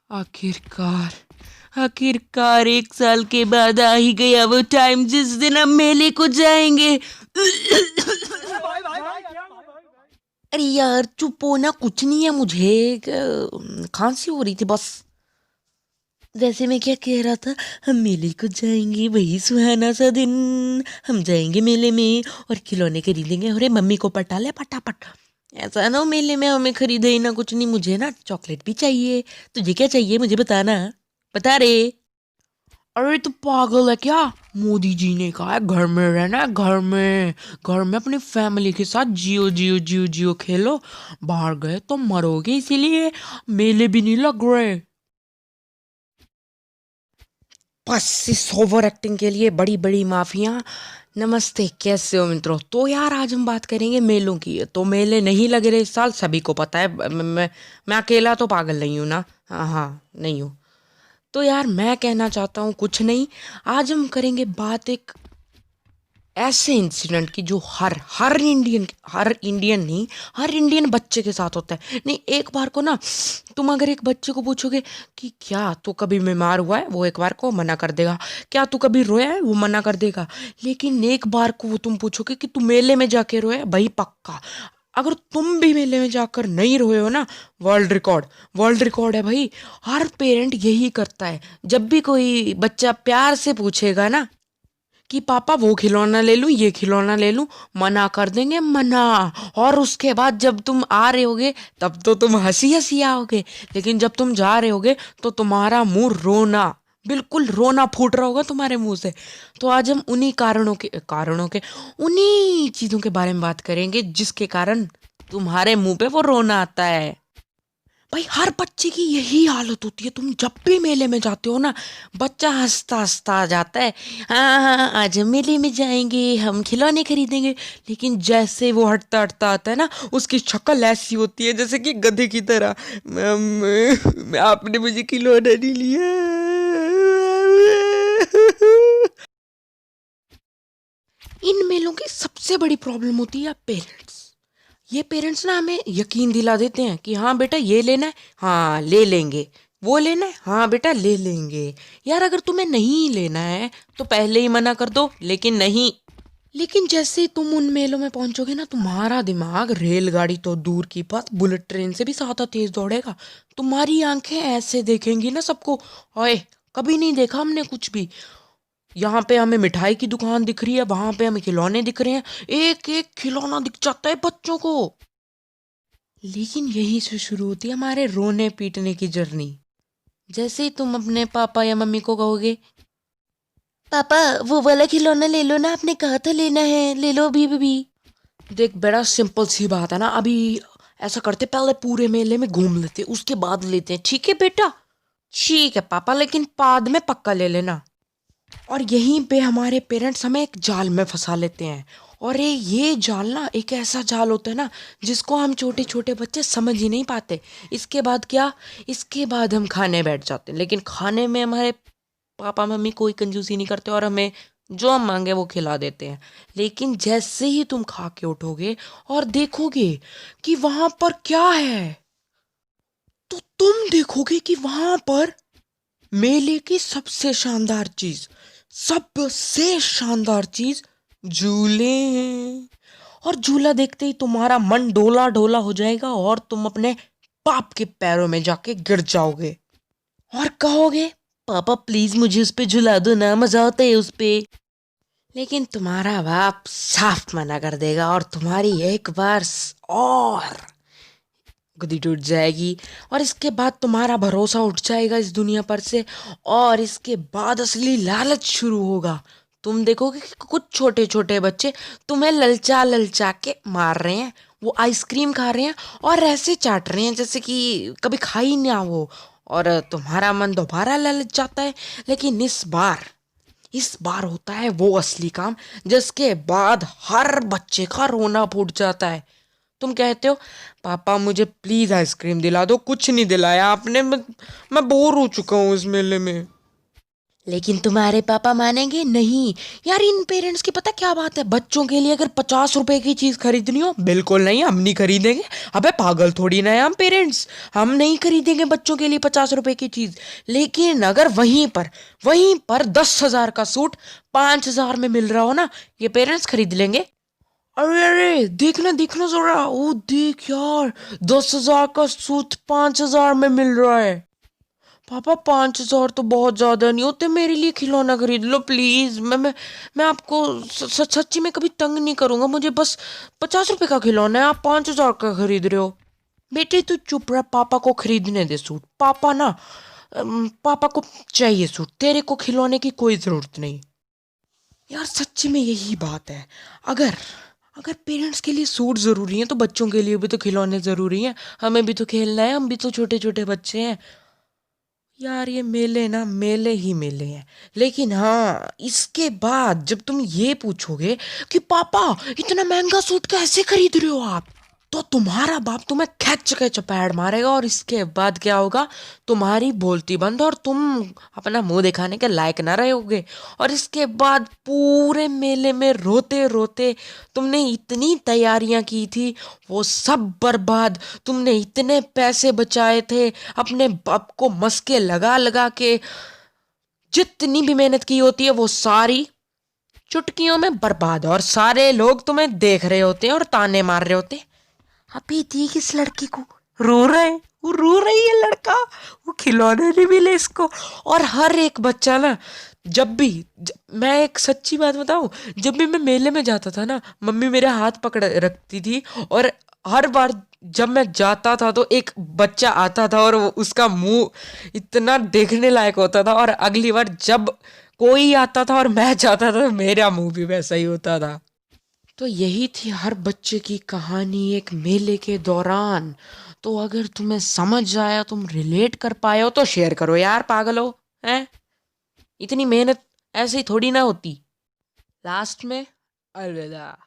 आखिरकार आखिरकार 1 साल के बाद आ ही गया वो टाइम जिस दिन हम मेले को जाएंगे। अरे यार चुप हो ना, कुछ नहीं है मुझे। खांसी हो रही थी बस। वैसे मैं क्या कह रहा था, हम मेले को जाएंगे, वही सुहाना सा दिन। हम जाएंगे मेले में और खिलौने खरीदेंगे। अरे मम्मी को पटा ले फटाफट। ऐसा ना हो मेले में हमें खरीदे ही ना कुछ। नहीं, मुझे ना चॉकलेट भी चाहिए। तुझे क्या चाहिए मुझे बताना, बता रे। अरे तू पागल है क्या? मोदी जी ने कहा है घर में रहना है, घर में। घर में अपनी फैमिली के साथ जियो जियो जियो जियो खेलो। बाहर गए तो मरोगे, इसीलिए मेले भी नहीं लग रहे। बस इस ओवर एक्टिंग के लिए बड़ी बड़ी माफिया। नमस्ते, कैसे हो मित्रों? तो यार आज हम बात करेंगे मेलों की। तो मेले नहीं लग रहे इस साल, सभी को पता है। मैं अकेला तो पागल नहीं हूँ ना। हाँ हाँ, नहीं हूँ। तो यार मैं कहना चाहता हूँ कुछ नहीं। आज हम करेंगे बात एक ऐसे इंसिडेंट की जो हर इंडियन नहीं, हर इंडियन बच्चे के साथ होता है। नहीं, एक बार को ना तुम अगर एक बच्चे को पूछोगे कि क्या तू कभी बीमार हुआ है, वो एक बार को मना कर देगा। क्या तू कभी रोया है, वो मना कर देगा। लेकिन एक बार को वो तुम पूछोगे कि तू मेले में जाके रोया है, भाई पक्का। अगर तुम भी मेले में जाकर नहीं रोए हो ना, वर्ल्ड रिकॉर्ड, वर्ल्ड रिकॉर्ड है भाई। हर पेरेंट यही करता है। जब भी कोई बच्चा प्यार से पूछेगा ना कि पापा वो खिलौना ले लूं, ये खिलौना ले लूं, मना कर देंगे, मना। और उसके बाद जब तुम आ रहे होगे तब तो तुम हंसी हंसी आओगे, लेकिन जब तुम जा रहे होगे तो तुम्हारा मुंह रोना, बिल्कुल रोना फूट रहा होगा तुम्हारे मुंह से। तो आज हम उन्हीं कारणों के उन्हीं चीजों के बारे में बात करेंगे जिसके कारण तुम्हारे मुंह पे वो रोना आता है। भाई हर बच्चे की यही हालत होती है। तुम जब भी मेले में जाते हो ना, बच्चा हंसता हंसता आ जाता है। हाँ हाँ हाँ, आज हम मेले में जाएंगे, हम खिलौने खरीदेंगे। लेकिन जैसे वो हटता हटता आता है ना, उसकी शक्ल ऐसी होती है जैसे कि गधे की तरह। आपने मुझे खिलौना नहीं लिया। इन मेलों की सबसे बड़ी प्रॉब्लम होती है पेरेंट्स। ये पेरेंट्स ना हमें यकीन दिला देते हैं कि हाँ बेटा ये लेना है, हाँ ले लेंगे। वो लेना है, हाँ बेटा ले लेंगे। यार अगर तुम्हें नहीं लेना है तो पहले ही मना कर दो, लेकिन नहीं। लेकिन जैसे ही तुम उन मेलों में पहुंचोगे ना, तुम्हारा दिमाग रेलगाड़ी तो दूर की बात, बुलेट ट्रेन से भी ज्यादा तेज दौड़ेगा। तुम्हारी आंखें ऐसे देखेंगी ना सबको, ओए कभी नहीं देखा हमने कुछ भी। यहाँ पे हमें मिठाई की दुकान दिख रही है, वहां पे हमें खिलौने दिख रहे हैं, एक एक खिलौना दिख जाता है बच्चों को। लेकिन यही से शुरू होती है हमारे रोने पीटने की जर्नी। जैसे ही तुम अपने पापा या मम्मी को कहोगे पापा वो वाला खिलौना ले लो ना, आपने कहा था लेना है, ले लो अभी अभी। देख बड़ा सिंपल सी बात है ना। अभी ऐसा करते, पहले पूरे मेले में घूम लेते, उसके बाद लेते हैं, ठीक है बेटा? ठीक है पापा, लेकिन बाद में पक्का ले लेना। और यहीं पे हमारे पेरेंट्स हमें एक जाल में फंसा लेते हैं। और ये जाल ना एक ऐसा जाल होता है ना जिसको हम छोटे छोटे बच्चे समझ ही नहीं पाते। इसके बाद क्या, इसके बाद हम खाने बैठ जाते हैं, लेकिन खाने में हमारे पापा मम्मी कोई कंजूसी नहीं करते और हमें जो हम मांगे वो खिला देते हैं। लेकिन जैसे ही तुम खा के उठोगे और देखोगे कि वहां पर क्या है, तो तुम देखोगे कि वहां पर मेले की सबसे शानदार चीज, सबसे शानदार चीज झूले हैं। और झूला देखते ही तुम्हारा मन डोला डोला हो जाएगा और तुम अपने बाप के पैरों में जाके गिर जाओगे और कहोगे पापा प्लीज मुझे उस पे झुला दो ना, मजा आता है उस पे। लेकिन तुम्हारा बाप साफ मना कर देगा और तुम्हारी एक बार और गद्दी टूट जाएगी। और इसके बाद तुम्हारा भरोसा उठ जाएगा इस दुनिया पर से। और इसके बाद असली लालच शुरू होगा। तुम देखोगे कि कुछ छोटे छोटे बच्चे तुम्हें ललचा ललचा के मार रहे हैं। वो आइसक्रीम खा रहे हैं और ऐसे चाट रहे हैं जैसे कि कभी खाई ना हो। और तुम्हारा मन दोबारा ललच जाता है। लेकिन इस बार होता है वो असली काम जिसके बाद हर बच्चे का रोना फूट जाता है। तुम कहते हो पापा मुझे प्लीज आइसक्रीम दिला दो, कुछ नहीं दिलाया आपने। मैं बोर हो चुका हूँ इस मेले में। लेकिन तुम्हारे पापा मानेंगे नहीं। यार इन पेरेंट्स की पता क्या बात है, बच्चों के लिए अगर 50 रुपए की चीज खरीदनी हो, बिल्कुल नहीं हम नहीं खरीदेंगे। अबे पागल थोड़ी ना है हम पेरेंट्स, हम नहीं खरीदेंगे बच्चों के लिए 50 रुपए की चीज। लेकिन अगर वहीं पर 10,000 का सूट 5,000 में मिल रहा हो ना, ये पेरेंट्स खरीद लेंगे। अरे अरे देखना देखना जरा, ओ देख यार, 10,000 का सूट 5,000 में मिल रहा है। पापा 5,000 तो बहुत ज्यादा नहीं होते, मेरे लिए खिलौना खरीद लो प्लीज। मैं आपको सच्ची में कभी तंग नहीं करूंगा, मुझे बस 50 रुपए का खिलौना है, आप 5,000 का खरीद रहे हो। बेटे तू चुप रहा, पापा को खरीदने दे सूट। पापा ना पापा को चाहिए सूट, तेरे को खिलौने की कोई जरूरत नहीं। यार सच्ची में यही बात है। अगर अगर पेरेंट्स के लिए सूट जरूरी है तो बच्चों के लिए भी तो खिलौने जरूरी हैं। हमें भी तो खेलना है, हम भी तो छोटे छोटे बच्चे हैं। यार ये मेले ना मेले ही मेले हैं। लेकिन हाँ, इसके बाद जब तुम ये पूछोगे कि पापा इतना महंगा सूट कैसे खरीद रहे हो आप, तो तुम्हारा बाप तुम्हें खींच के चपेड़ मारेगा, और इसके बाद क्या होगा, तुम्हारी बोलती बंद और तुम अपना मुंह दिखाने के लायक ना रहोगे। और इसके बाद पूरे मेले में रोते रोते, तुमने इतनी तैयारियां की थी वो सब बर्बाद, तुमने इतने पैसे बचाए थे अपने बाप को मस्के लगा लगा के, जितनी भी मेहनत की होती है वो सारी चुटकियों में बर्बाद, और सारे लोग तुम्हें देख रहे होते हैं और ताने मार रहे होते हैं। अभी देख इस लड़की को, रो रहा है, वो रो रही है लड़का, वो खिलौने नहीं मिले इसको। और हर एक बच्चा ना, जब भी मैं एक सच्ची बात बताऊं, जब भी मैं मेले में जाता था ना, मम्मी मेरा हाथ पकड़ रखती थी, और हर बार जब मैं जाता था तो एक बच्चा आता था और उसका मुंह इतना देखने लायक होता था, और अगली बार जब कोई आता था और मैं जाता था तो मेरा मुंह भी वैसा ही होता था। तो यही थी हर बच्चे की कहानी एक मेले के दौरान। तो अगर तुम्हें समझ आया, तुम रिलेट कर पाए हो, तो शेयर करो यार, पागल हो हैं। इतनी मेहनत ऐसे ही थोड़ी ना होती। लास्ट में अलविदा।